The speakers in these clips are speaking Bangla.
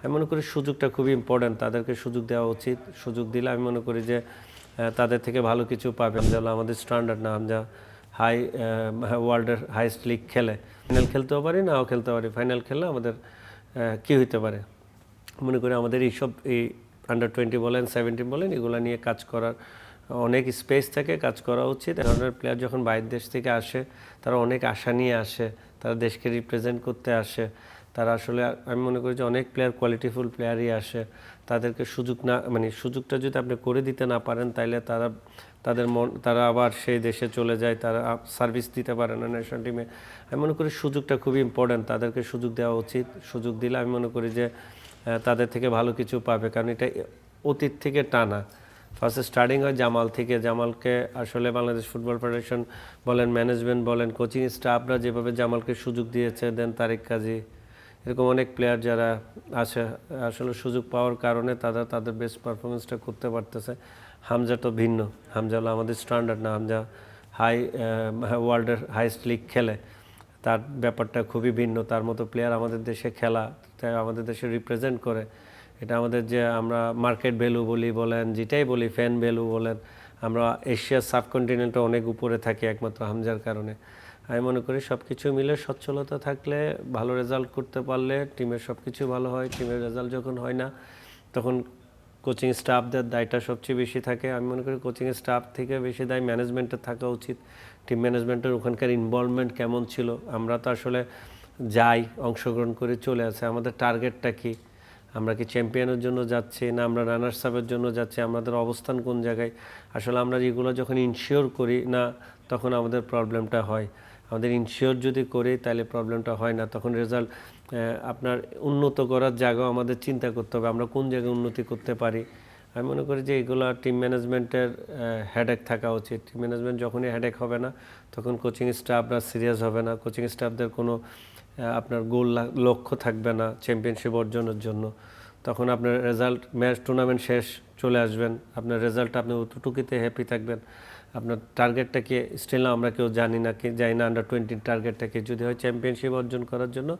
আমি মনে করি সুযোগটা খুবই ইম্পর্ট্যান্ট, তাদেরকে সুযোগ দেওয়া উচিত। সুযোগ দিলে আমি মনে করি যে তাদের থেকে ভালো কিছু পাবে। হামজা আমাদের স্ট্যান্ডার্ড না, হামজা হাই ওয়ার্ল্ডের হাইস্ট লিগ খেলে, ফাইনাল খেলতেও পারি নাও খেলতে পারি, ফাইনাল খেললে আমাদের কী হইতে পারে। মনে করি আমাদের এইসব এই আন্ডার-20 বলেন 17 বলেন এগুলো নিয়ে কাজ করার অনেক স্পেস থাকে, কাজ করা উচিত। এ ধরনের প্লেয়ার যখন বাইরের দেশ থেকে আসে তারা অনেক আশা নিয়ে আসে, তারা দেশকে রিপ্রেজেন্ট করতে আসে। তারা আসলে আমি মনে করি যে অনেক প্লেয়ার কোয়ালিটিফুল প্লেয়ারই আসে, তাদেরকে সুযোগ না মানে সুযোগটা যদি আপনি করে দিতে না পারেন তাইলে তারা আবার সেই দেশে চলে যায়, তারা সার্ভিস দিতে পারে না ন্যাশনাল টিমে। আমি মনে করি সুযোগটা খুবই ইম্পর্ট্যান্ট, তাদেরকে সুযোগ দেওয়া উচিত। সুযোগ দিলে আমি মনে করি যে তাদের থেকে ভালো কিছু পাবে, কারণ এটা অতীত থেকে টানা। ফার্স্টে স্টার্টিং হয় জামাল থেকে। জামালকে আসলে বাংলাদেশ ফুটবল ফেডারেশন বলেন, ম্যানেজমেন্ট বলেন, কোচিং স্টাফরা যেভাবে জামালকে সুযোগ দিয়েছে, দেন তারেক কাজী, এরকম অনেক প্লেয়ার যারা আছে আসলে সুযোগ পাওয়ার কারণে তাদের বেস্ট পারফরমেন্সটা করতে পারতেছে। হামজা তো ভিন্ন, হামজা হলো আমাদের স্ট্যান্ডার্ড না, হামজা ওয়ার্ল্ডের হাইস্ট লিগ খেলে, তার ব্যাপারটা খুবই ভিন্ন। তার মতো প্লেয়ার আমাদের দেশে খেলা, তাই আমাদের দেশে রিপ্রেজেন্ট করে। এটা আমাদের যে আমরা মার্কেট ভ্যালু বলেন, যেটাই বলি, ফ্যান ভ্যালু বলেন, আমরা এশিয়ার সাবকন্টিনেন্টে অনেক উপরে থাকি একমাত্র হামজার কারণে। আমি মনে করি সব কিছু মিলে সচ্ছলতা থাকলে, ভালো রেজাল্ট করতে পারলে টিমের সব কিছু ভালো হয়। টিমের রেজাল্ট যখন হয় না তখন কোচিং স্টাফদের দায়টা সবচেয়ে বেশি থাকে। আমি মনে করি কোচিং স্টাফ থেকে বেশি দায় ম্যানেজমেন্টের থাকা উচিত। টিম ম্যানেজমেন্টের ওখানকার ইনভলভমেন্ট কেমন ছিল। আমরা তো আসলে যাই, অংশগ্রহণ করে চলে আসে, আমাদের টার্গেটটা কী, আমরা কি চ্যাম্পিয়নের জন্য যাচ্ছি না আমরা রানার্স আপের জন্য যাচ্ছি, আমাদের অবস্থান কোন জায়গায়। আসলে আমরা যেগুলো যখন ইনশিওর করি না তখন আমাদের প্রবলেমটা হয়। আমাদের ইনশিওর যদি করি তাহলে প্রবলেমটা হয় না, তখন রেজাল্ট আপনার উন্নত করার জায়গাও আমাদের চিন্তা করতে হবে, আমরা কোন জায়গায় উন্নতি করতে পারি। আমি মনে করি যে এগুলো টিম ম্যানেজমেন্টের হেডেক থাকা উচিত। টিম ম্যানেজমেন্ট যখনই হেডেক হবে না তখন কোচিং স্টাফরা সিরিয়াস হবে না, কোচিং স্টাফদের কোনো আপনার গোল লক্ষ্য থাকবে না চ্যাম্পিয়নশিপ অর্জনের জন্য। তখন আপনার রেজাল্ট ম্যাচ টুর্নামেন্ট শেষ চলে আসবেন, আপনার রেজাল্ট আপনি অতটুকুতে হ্যাপি থাকবেন। আপনার টার্গেটটা কি স্টিল আমরা কেউ জানি না আন্ডার-20 টার্গেটটা কি, যদি হয় চ্যাম্পিয়নশিপ অর্জন করার জন্য।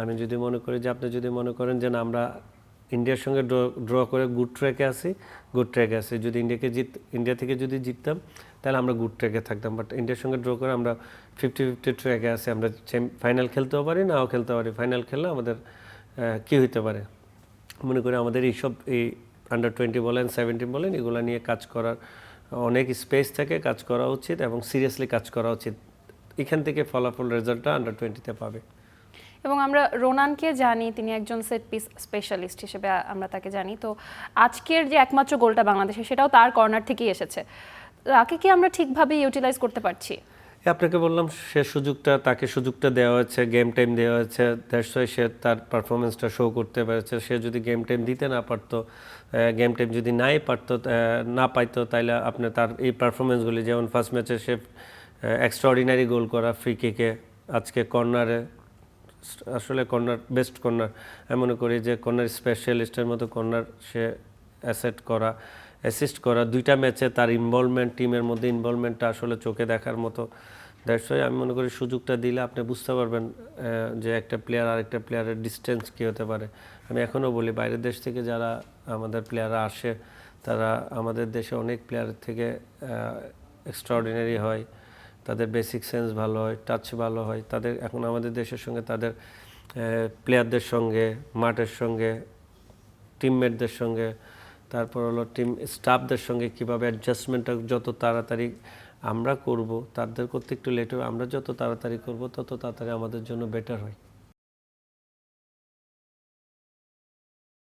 আমি যদি মনে করি যে আপনি যদি মনে করেন যে না আমরা ইন্ডিয়ার সঙ্গে ড্র করে গুড ট্র্যাকে আছি, যদি ইন্ডিয়া থেকে যদি জিততাম তাহলে আমরা গুড ট্র্যাকে থাকতাম। বাট ইন্ডিয়ার সঙ্গে ড্র করে আমরা 50-50 ট্র্যাকে আছি, আমরা ফাইনাল খেলতেও পারি নাও খেলতে পারি, ফাইনাল খেললে আমাদের কী হইতে পারে। মনে করি আমাদের এইসব এই আন্ডার-20 বলেন 17 বলেন এগুলো নিয়ে কাজ করার অনেক স্পেস থাকে, কাজ করা উচিত এবং সিরিয়াসলি কাজ করা উচিত। এখান থেকে ফলাফল রেজাল্টটা আন্ডার-20-তে পাবে। এবং আমরা রোনানকে জানি তিনি একজন সেট পিস স্পেশালিস্ট হিসেবে আমরা তাকে জানি। তো আজকের যে একমাত্র গোলটা বাংলাদেশে সেটাও তার কর্নার থেকেই এসেছে। তাকে কি আমরা ঠিকভাবে ইউটিলাইজ করতে পারছি? আপনাকে বললাম তাকে সুযোগটা দেওয়া হয়েছে, গেম টাইম দেওয়া হয়েছে, দ্যাটস ওয়াই সে তার পারফরমেন্সটা শো করতে পেরেছে। সে যদি গেম টাইম দিতে না পারতো, গেম টাইম যদি না পাইতো তাহলে আপনি তার এই পারফরমেন্সগুলি, যেমন ফার্স্ট ম্যাচে সে এক্সট্রাঅর্ডিনারি গোল করা ফ্রি কিকে, আজকে কর্নারে আসলে কর্নার বেস্ট কর্নার, আমি মনে করি যে কর্নার স্পেশালিস্টের মতো কর্নার সে অ্যাসিস্ট করা দুইটা ম্যাচে তার ইনভলভমেন্ট, টিমের মধ্যে ইনভলভমেন্টটা আসলে চোখে দেখার মতো। দ্যাটস ওয়াই আমি মনে করি সুযোগটা দিলে আপনি বুঝতে পারবেন যে একটা প্লেয়ার আরেকটা প্লেয়ারের ডিস্টেন্স কী হতে পারে। আমি এখনও বলি বাইরের দেশ থেকে যারা আমাদের প্লেয়াররা আসে তারা আমাদের দেশে অনেক প্লেয়ারের থেকে এক্সট্রাঅর্ডিনারি হয়, তাদের বেসিক সেন্স ভালো হয়, টাচ ভালো হয়। এখন আমাদের দেশের সঙ্গে তাদের প্লেয়ারদের সঙ্গে, মাঠের সঙ্গে, টিমমেটদের সঙ্গে, তারপর হলো টিম স্টাফদের সঙ্গে কীভাবে অ্যাডজাস্টমেন্টটা যত তাড়াতাড়ি আমরা করব, তাদের করতে একটু লেট হবে, আমরা যত তাড়াতাড়ি করব তত তাড়াতাড়ি আমাদের জন্য বেটার হয়।